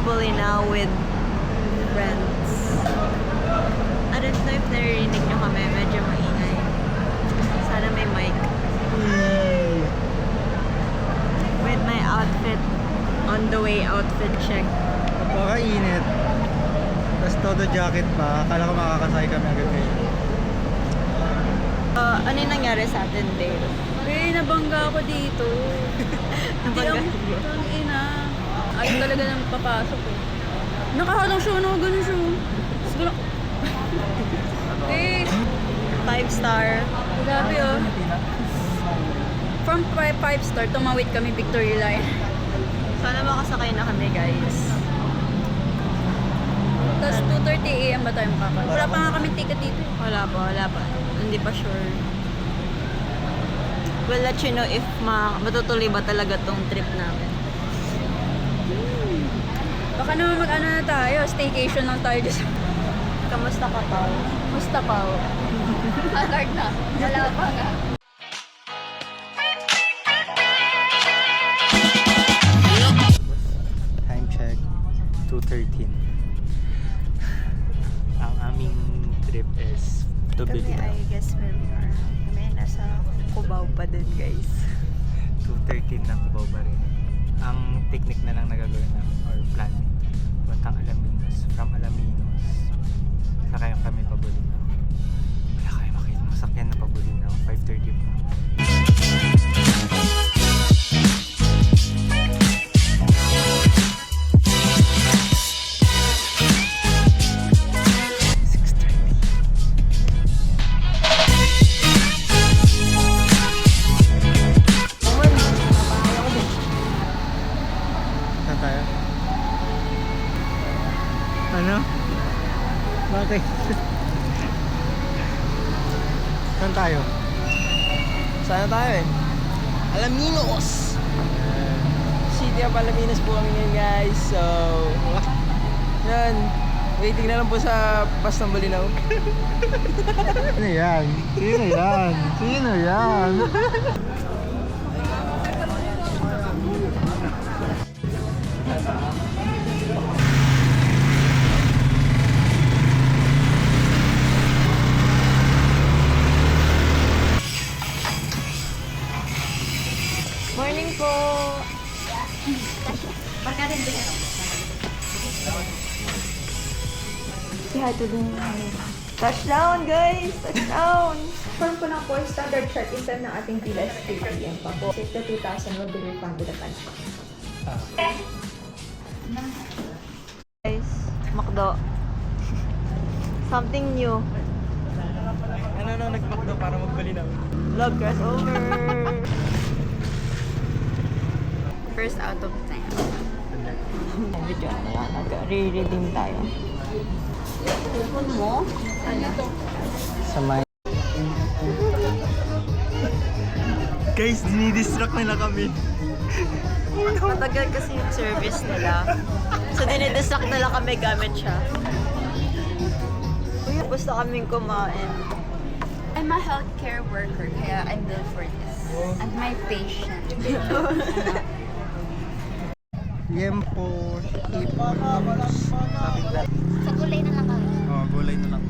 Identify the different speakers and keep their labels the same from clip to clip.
Speaker 1: Bolinao with friends. I don't know if naririnig nyo kami. Medyo maingay. Sana may mic. With my outfit. On the way outfit check.
Speaker 2: Napakainit. Tapos todo jacket pa. Akala ko makakasakay kami agad kayo.
Speaker 1: Ano yung nangyari sa atin, Dale?
Speaker 3: Nabangga ako dito.
Speaker 1: Nabangga
Speaker 3: Ang ina. Ayaw talaga nang papasok eh. Nakaharang siya, ganun siya. Siguro. Eh,
Speaker 1: 5-star.
Speaker 3: grabe oh. From 5-star, tumawid kami Victory Line.
Speaker 1: Sana makasakay na kami, guys.
Speaker 3: Tapos 2:30 AM ba tayo makakal? Wala pa nga kami ticket dito.
Speaker 1: Wala pa. Hindi pa sure. We'll let you know if matutuloy ba talaga tong trip namin.
Speaker 3: Baka naman mag-ano na tayo, staycation lang tayo dito.
Speaker 1: Kamusta ka, Pao?
Speaker 3: Musta pa oh. Hazard na. Wala pa nga.
Speaker 2: Time check, 2:13. Ang aming trip is to
Speaker 1: Kami,
Speaker 2: Bilbao.
Speaker 1: I guess where we are. Kami nasa Cubao pa din, guys.
Speaker 2: 2:13 na Cubao pa rin. Ang technique na lang na gagawin namin or plan, puntang Alaminos. From Alaminos, sakayan kami pa Bolinao. Wala kayo makita masakyan na pa Bolinao. 5:30 pa. Saan tayo? Ano? Bakit? Saan tayo?
Speaker 4: Sana tayo eh. Alaminos! City of Alaminos po kami ngayon guys. So, yan. Waiting na lang po sa bus ng Bolinao.
Speaker 2: Sino yan? Sino yan? Sino yan?
Speaker 1: Morning po! Si Hato din. Touchdown, guys! Touchdown!
Speaker 5: Form po ng 4 standard chart instead ng ating bilas 3 PM pa po. If the 2,000 will be refunded at time.
Speaker 1: Guys, Macdo. Something new.
Speaker 4: Ano nagmakdo para magbalinaw?
Speaker 1: Vlog crossover! First out of 10. Video na yan. Nag-re-redeem tayo. Phone mo? Ano?
Speaker 2: Sa may... Guys, dinidistract nila kami.
Speaker 1: Matagal kasi yung service nila. So, dinidistract nila kami gamit siya. Gusto kaming kumain.
Speaker 3: I'm a healthcare worker, kaya I'm built for this. And my patient.
Speaker 2: Yempo, hipos, kapitbahay.
Speaker 3: Sa gulay na lang kami.
Speaker 2: Oh, gulay na lang.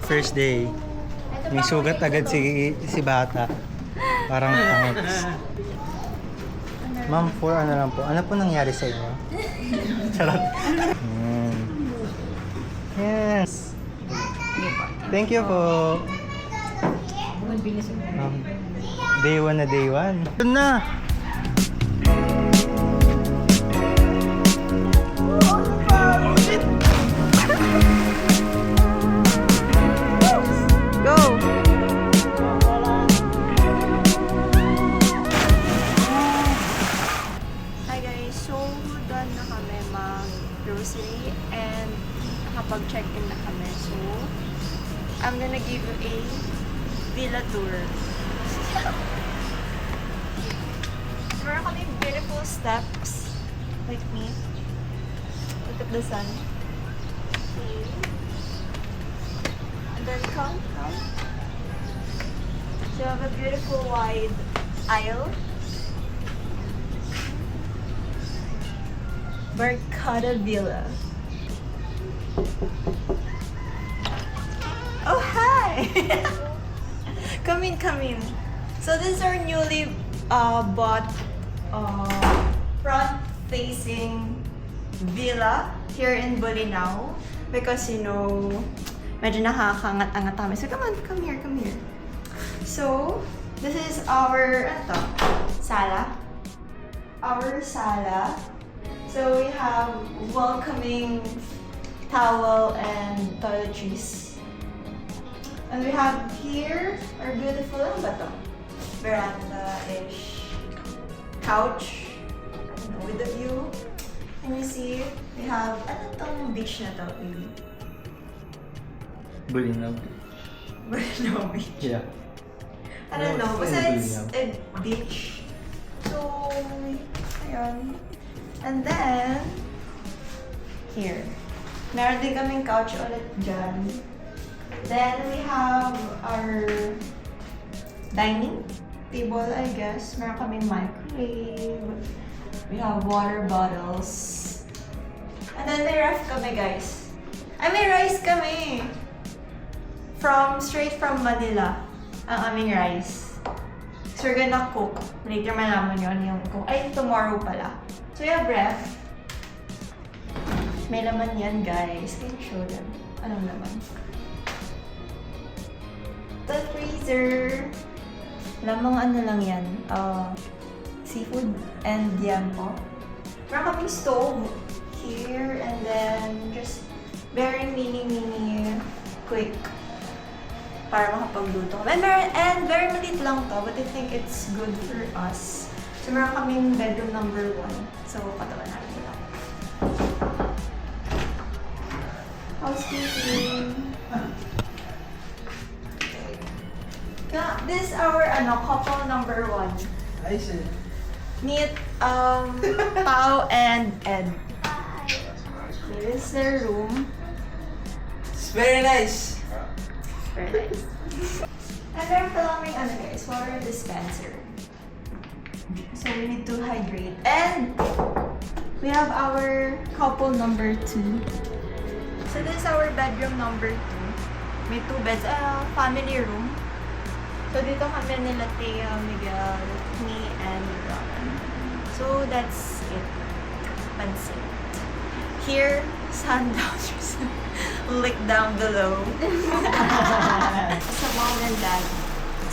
Speaker 2: First day, may sugat agad si bata. Parang thanks. Ma'am, for ano lang po. Ano po nangyari sa inyo? Charot. Yes. Thank you po. Day 1 na day 1. Doon na!
Speaker 1: Go! Hi guys, so check-in na kami. So, I'm gonna give you a villa tour. Meron kami beautiful steps. Like me. Look at the sun. And then come. So you have a beautiful wide aisle. Barcada Villa. Oh, hi! Come in. So this is our newly bought front-facing villa here in Bolinao because, you know, medyo nakakangat-angat kami. So come here. So, this is our sala. Our sala. So we have welcoming towel and toiletries. And we have here our beautiful veranda-ish couch with the view. And you see, we have, beach na to, baby?
Speaker 2: Bulinaw.
Speaker 1: Bolinao Beach.
Speaker 2: Yeah.
Speaker 1: I don't know,
Speaker 2: What's
Speaker 1: basta
Speaker 2: in
Speaker 1: it's a beach. So, ayun. And then, here. Meron din kaming couch ulit dyan. Then, we have our dining table, I guess. Meron kaming microwave. We have water bottles. And then, may ref kami, guys. Ay, may rice kami! Straight from Manila. Ang aming rice. So, we're gonna cook. Later malaman yun yung cook. Ay, tomorrow pala. So, we have ref. May laman yan, guys. Can you show them? Anong laman? The freezer. Lamang ano lang yan. Seafood and yam po. Meron kaming stove here. And then, just very mini quick para makapagluto. And very maliit lang to, but I think it's good for us. So, meron kaming bedroom number 1. So, patawan natin ito. Housekeeping. This is our couple number 1.
Speaker 4: I see.
Speaker 1: Meet Pao and Ed. This is their room.
Speaker 4: It's very nice.
Speaker 1: Very nice. And meron pa kaming guys, water dispenser. So we need to hydrate. And we have our couple number 2. So this is our bedroom number 2. May 2 beds, family room. So dito kami nila Thea, Miguel, me, and Ron. So that's it. Pansit. Here, sundowners. Lick down below. Sa mom and dad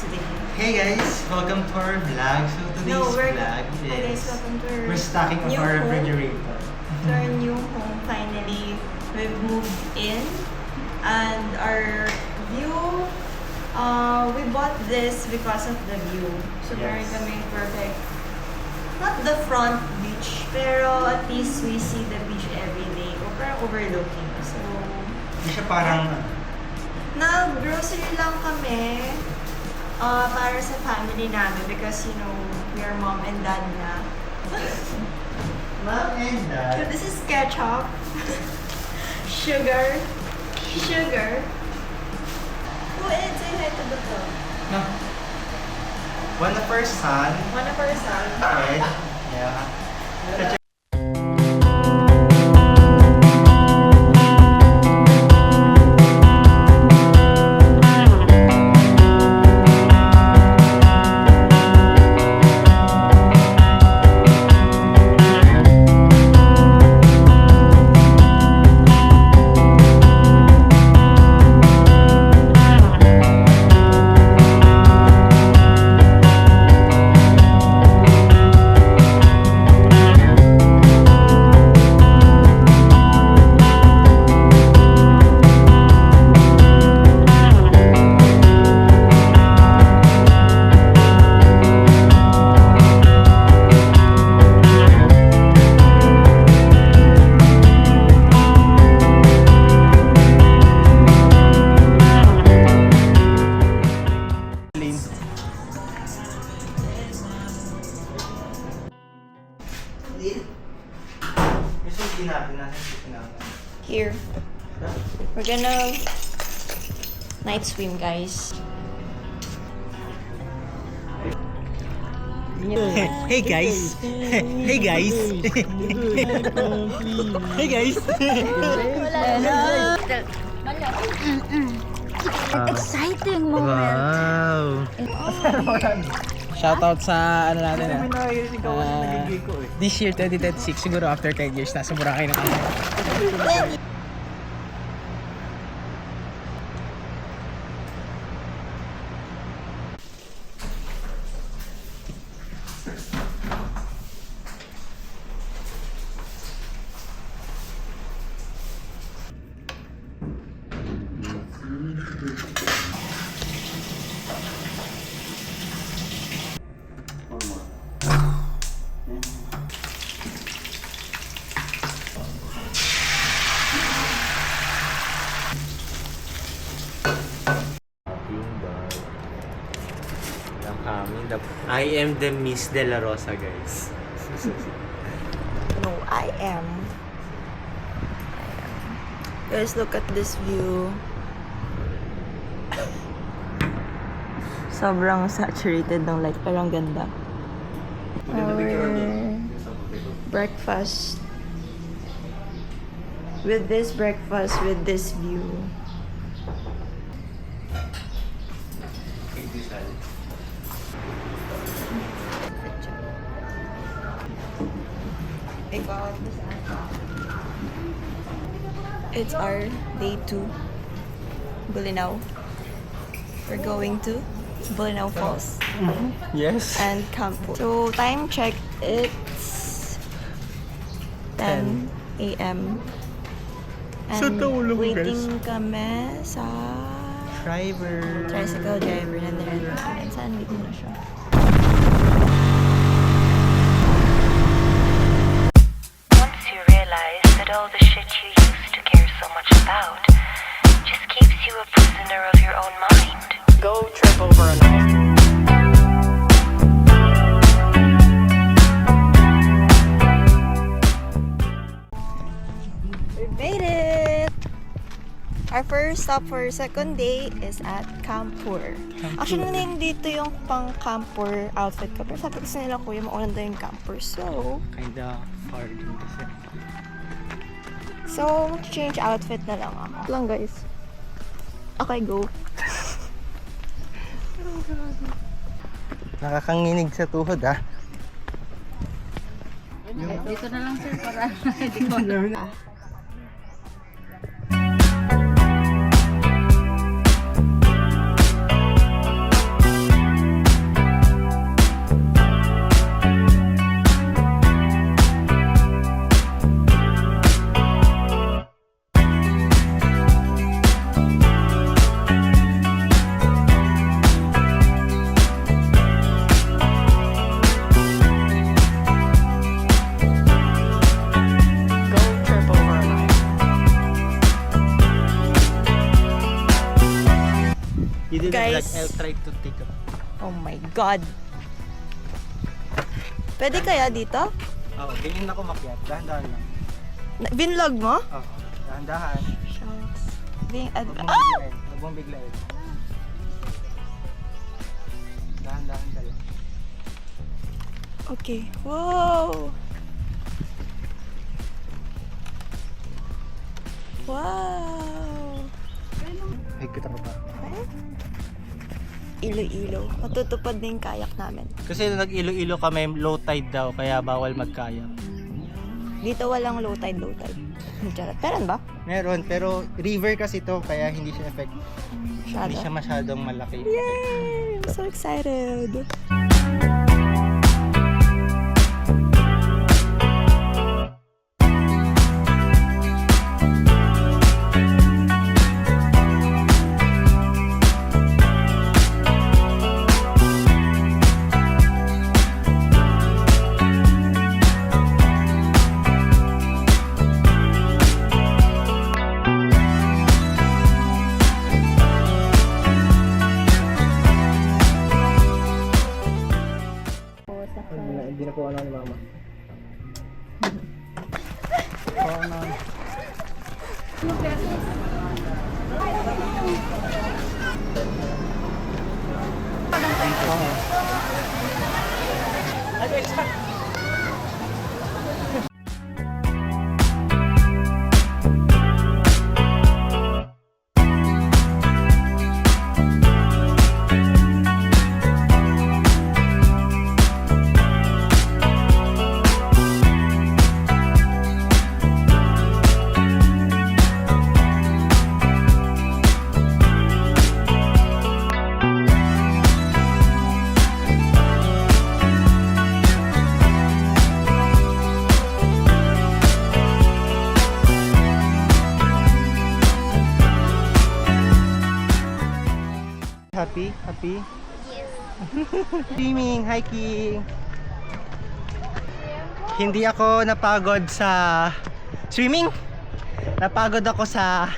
Speaker 1: today.
Speaker 2: Hey guys, welcome to our vlog. So today's vlog
Speaker 1: guys,
Speaker 2: is
Speaker 1: welcome to
Speaker 2: we're stocking up
Speaker 1: new
Speaker 2: our
Speaker 1: home.
Speaker 2: refrigerator.
Speaker 1: To our new home, finally. We've moved in. And our view, we bought this because of the view. So meron
Speaker 2: Yes.
Speaker 1: kaming perfect, not the front beach, pero at least we see the beach every day. O parang overlooking. So,
Speaker 2: Hindi siya parang
Speaker 1: nag-grocery lang kami para sa family namin because, you know, we are mom and dad na.
Speaker 2: mom and
Speaker 1: So
Speaker 2: dad.
Speaker 1: this is ketchup, sugar. Go ahead, say hi to the vlog.
Speaker 2: No. One of our son,
Speaker 1: One of our son.
Speaker 2: Ed. Yeah. Gusto hindi natin, nasa isip natin.
Speaker 1: Here. We're gonna night swim, guys.
Speaker 2: Hey guys! Hey guys! Hey guys!
Speaker 3: Exciting moment.
Speaker 2: Wow!
Speaker 4: Shoutout sa ano natin this year 2026 siguro after 10 years nasa Boracay na kami.
Speaker 2: I am the Miss De La Rosa, guys.
Speaker 1: No, I am. Guys, look at this view. Sobrang saturated ng light, pero ang ganda. Our breakfast. With this breakfast, with this view. It's our day 2, Bolinao. We're going to Bolinao Falls
Speaker 2: Yes.
Speaker 1: and Campo. So time check, it's 10 a.m. And
Speaker 2: So, tulog,
Speaker 1: waiting kami sa
Speaker 2: Driver.
Speaker 1: tricycle driver na nirent namin. Saan dito na siya?
Speaker 6: Once you realize that all the shit you used to care so much about just keeps you a prisoner of your own mind.
Speaker 4: Go trip over a night.
Speaker 1: We made it! Our first stop for second day is at Campur. Actually, nung dito yung pang Campur outfit ko. Pero sabi kasi nila, kuya, mauna daw yung Campur. So,
Speaker 2: Kinda far din kasi.
Speaker 1: change outfit na lang ako. Lang, guys. Okay, go.
Speaker 2: Nakakanginig sa tuhod, ah.
Speaker 3: Dito na lang sir para hindi ko.
Speaker 4: Go trip over a night.
Speaker 2: You didn't
Speaker 1: Guys.
Speaker 2: like, I'll try to take a...
Speaker 1: Oh my God. Pwede kaya dito?
Speaker 2: Oo, ganyan ako makyat. Dahan-dahan lang.
Speaker 1: Binlog mo?
Speaker 2: Oo, dahan-dahan.
Speaker 1: Shucks.
Speaker 2: Huwag mong
Speaker 1: Ah!
Speaker 2: biglayin. Huwag mong biglayin. Dahan-dahan ka lang.
Speaker 1: Okay. Wow! Wow!
Speaker 2: Ay, kita ko pa.
Speaker 1: Ilo-ilo. Matutupad na yung kayak namin.
Speaker 2: Kasi nag-ilo-ilo kami, low tide daw, kaya bawal magkayak.
Speaker 1: Dito walang low tide, low tide. Charot. Meron ba?
Speaker 2: Meron, pero river kasi to, kaya hindi siya effect.
Speaker 1: Masyado.
Speaker 2: Hindi siya masyadong malaki.
Speaker 1: Yay! I'm so excited.
Speaker 4: Hindi na po ano ni mama.
Speaker 2: Happy? Happy? Yes. Swimming, hiking. Hindi ako napagod sa swimming. Napagod ako sa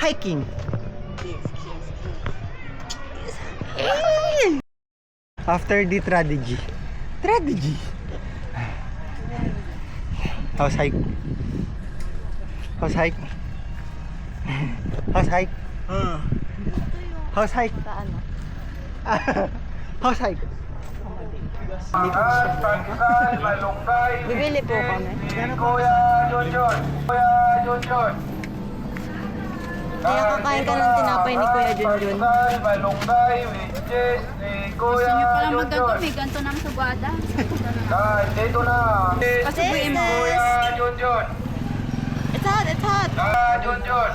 Speaker 2: hiking. After the tragedy. Tragedy. How's hike? How's hike? How's hike? How's hike? How's hike?
Speaker 5: Bibili po kami.
Speaker 7: Kuya Junjun. Kuya Junjun.
Speaker 5: Kaya kakain ka ng tinapay ni Kuya Junjun.
Speaker 7: Malunggay, witches, ni Kuya
Speaker 3: Gusto nyo palang
Speaker 7: Junjun.
Speaker 3: magganto, may ganto ng sugada.
Speaker 7: Dito na.
Speaker 3: Kasubuin mo.
Speaker 7: Kuya Junjun.
Speaker 5: It's hot, it's hot.
Speaker 7: Junjun.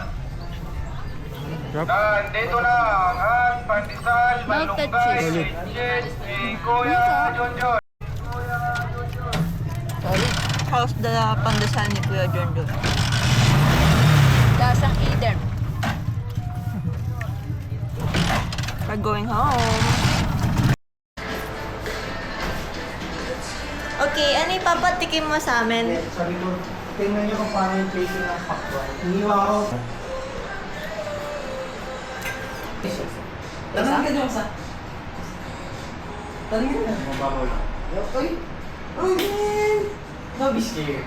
Speaker 7: Dito na ang pandesal,
Speaker 3: Melted
Speaker 7: malunggay,
Speaker 3: cheese.
Speaker 7: witches, ni Kuya Junjun.
Speaker 5: How's the pandesal ni Kuya Junjun?
Speaker 3: Lasang Eden.
Speaker 5: We're going home. Okay, ano ipapatikim mo sa amin?
Speaker 2: Sabi ko, tingnan nyo kung paano yung plating ng pakwan. Iniwa ako.
Speaker 4: Tanong ka dyan sa... Tanong ka dyan.
Speaker 2: Mabaho lang.
Speaker 4: Ay! Oh man! Don't be scared.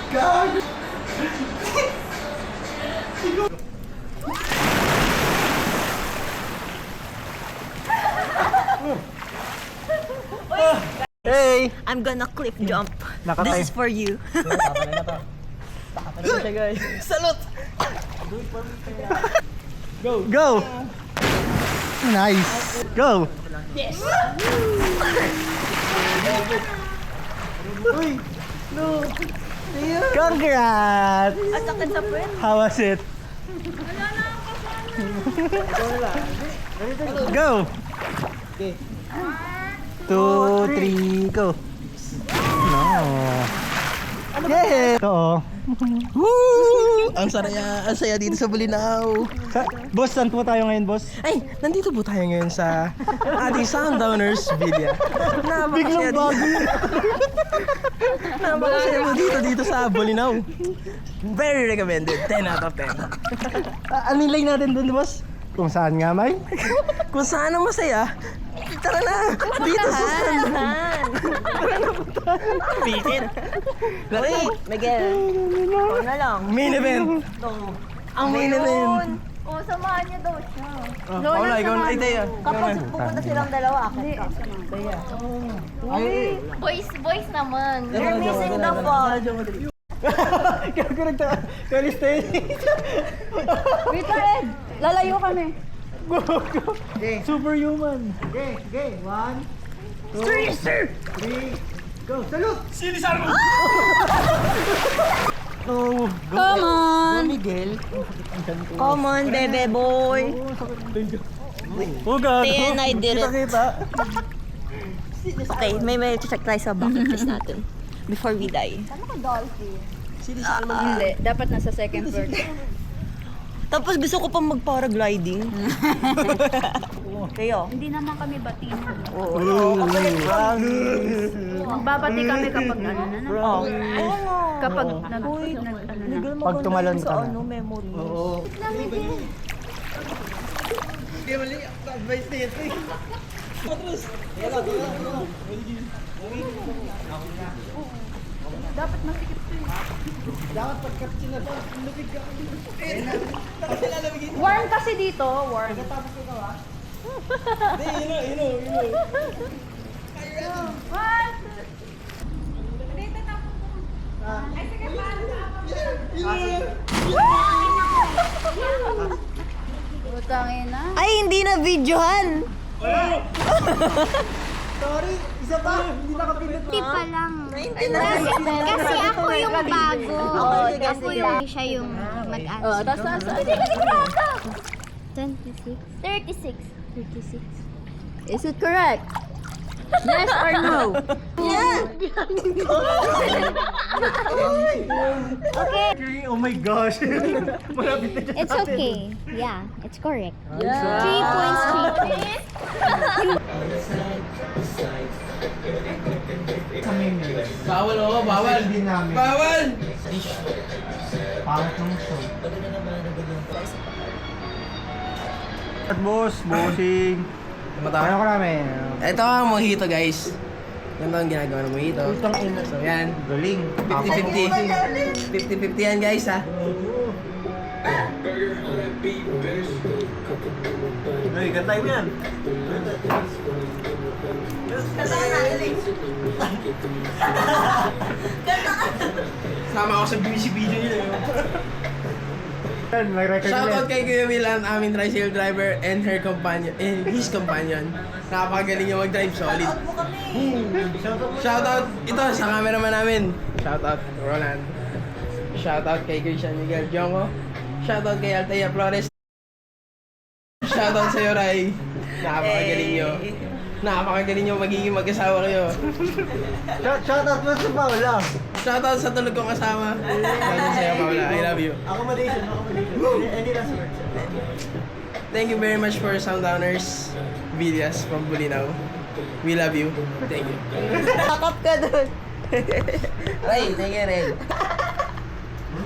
Speaker 2: God! Hey!
Speaker 5: I'm gonna cliff jump.
Speaker 2: Nakatay.
Speaker 5: This is for you.
Speaker 4: Salute!
Speaker 2: Go! Nice! Go!
Speaker 5: Yes!
Speaker 2: Uy! No! Congrats!
Speaker 5: At sakit sa puwet.
Speaker 2: How was it? Go!
Speaker 4: Okay.
Speaker 2: 2, 3, go! No! Yeah! Oo.
Speaker 4: Woo! Ang saya dito sa Bulinaw.
Speaker 2: Boss, saan po tayo ngayon, boss?
Speaker 4: Ay, nandito po tayo ngayon sa ating Sundowners Villa.
Speaker 2: Biglang bago yun.
Speaker 4: Napakasaya mo dito sa Bulinaw. Very recommended. 10 out of 10.
Speaker 2: Anong line natin dun, boss? Kung saan nga may?
Speaker 4: Kung saan ang masaya, tara na! Dito sa Sundowners.
Speaker 5: Bitin. Uy, Miguel. Ikaw na lang.
Speaker 4: Main event. Ang main event.
Speaker 5: Oo, samahan niya daw siya.
Speaker 4: Paula, ikaw na. Ay, Dea.
Speaker 5: Kapag pupunta silang dalawa, akit ka.
Speaker 3: Boys naman.
Speaker 5: You're missing the fun.
Speaker 2: Kaya ko nagtaka. Kalistay.
Speaker 3: Wait Ed, lalayo kami.
Speaker 2: Go, go. Superhuman. Okay, okay. 1, 2, 3, go. Salute! Oh, go.
Speaker 3: Come on.
Speaker 2: Miguel.
Speaker 5: Come on, bebe boy.
Speaker 2: Oh, gago.
Speaker 5: Then I did it.
Speaker 2: Kita-kita.
Speaker 5: Okay, may check tayo sa bucket list natin. Before we die.
Speaker 3: Hindi, dapat nasa second floor.
Speaker 5: Tapos gusto ko pang mag-paragliding. Kayo?
Speaker 3: Hindi naman kami batino.
Speaker 5: Oo.
Speaker 3: Magbabati kami kapag ano na.
Speaker 5: Oo.
Speaker 3: Kapag
Speaker 2: Pag tumalon ka na.
Speaker 5: Memories.
Speaker 2: Oo.
Speaker 4: Hindi mali. Advice na ito. Patros.
Speaker 3: Dapat masikip to eh.
Speaker 4: Dapat pagkapsin na to. Lumig ka. Tapos nilalamigin.
Speaker 3: Warm kasi dito, warm.
Speaker 4: Tapos ko ka, ha? Hindi, you know.
Speaker 3: Putangin na.
Speaker 1: Ay, hindi na videohan!
Speaker 4: Sorry, isa pa. Hindi nakapindot.
Speaker 8: Hindi pa lang. Kasi ako yung bago. Ako yung siya yung mag-answer.
Speaker 3: Tapos
Speaker 8: 26. 36. 36.
Speaker 3: is it correct? Yes or no?
Speaker 8: Okay.
Speaker 2: Oh my gosh! Malapit na dyan.
Speaker 8: It's okay. Yeah, it's correct.
Speaker 3: Yeah.
Speaker 8: 3 points, 3 points.
Speaker 4: Bawal ako, bawal.
Speaker 2: Hindi namin.
Speaker 4: Bawal!
Speaker 2: Pangat ng show. At bossing. Ano ko namin?
Speaker 4: Ito ang mojito, guys. Ganito ang ginagawa ng mojito. So, yan.
Speaker 2: Galing.
Speaker 4: 50-50. 50-50 yan, guys, ha?
Speaker 2: Ay, kantay mo yan.
Speaker 4: Sama ako sa music video nila.
Speaker 2: May record
Speaker 4: Shoutout kay Kuya Will, ang aming tricycle driver and her companion, and his companion. Napakagaling niya mag-drive, solid. Shoutout ito sa cameraman namin. Shoutout Roland. Shoutout kay Christian Miguel Jongo. Shoutout kay Althea Flores. Shoutout sa iyo, Rai. Napakagaling niyo. Napakagaling niyo magiging mag-asawa kayo.
Speaker 2: Shoutout mo sa Paula.
Speaker 4: Shoutout sa tulog kong kasama. Shoutout sa iyo, Paula. I love you.
Speaker 2: Accommodation. Any last words?
Speaker 4: Thank you very much for Soundowners Villas from Bulinaw. We love you. Thank you.
Speaker 1: Takap ka dun.
Speaker 4: Ray, thank you, Ray.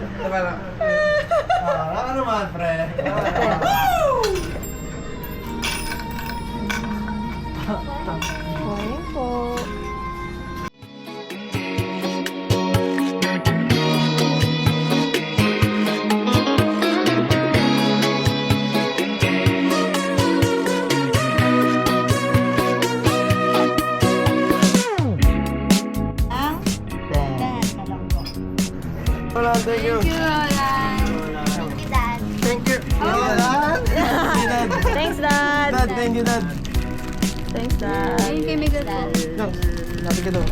Speaker 4: Ito pala.
Speaker 2: Ano naman, pre?
Speaker 1: Morning po.
Speaker 2: Wala, thank you.
Speaker 8: Thank you, Dad.
Speaker 2: Thank you, Dad.
Speaker 1: Thanks, Dad.
Speaker 2: Dad, thank you, Dad.
Speaker 1: Thanks, Dad.
Speaker 3: Ayun kay Miguel.
Speaker 2: Nabi ka daw.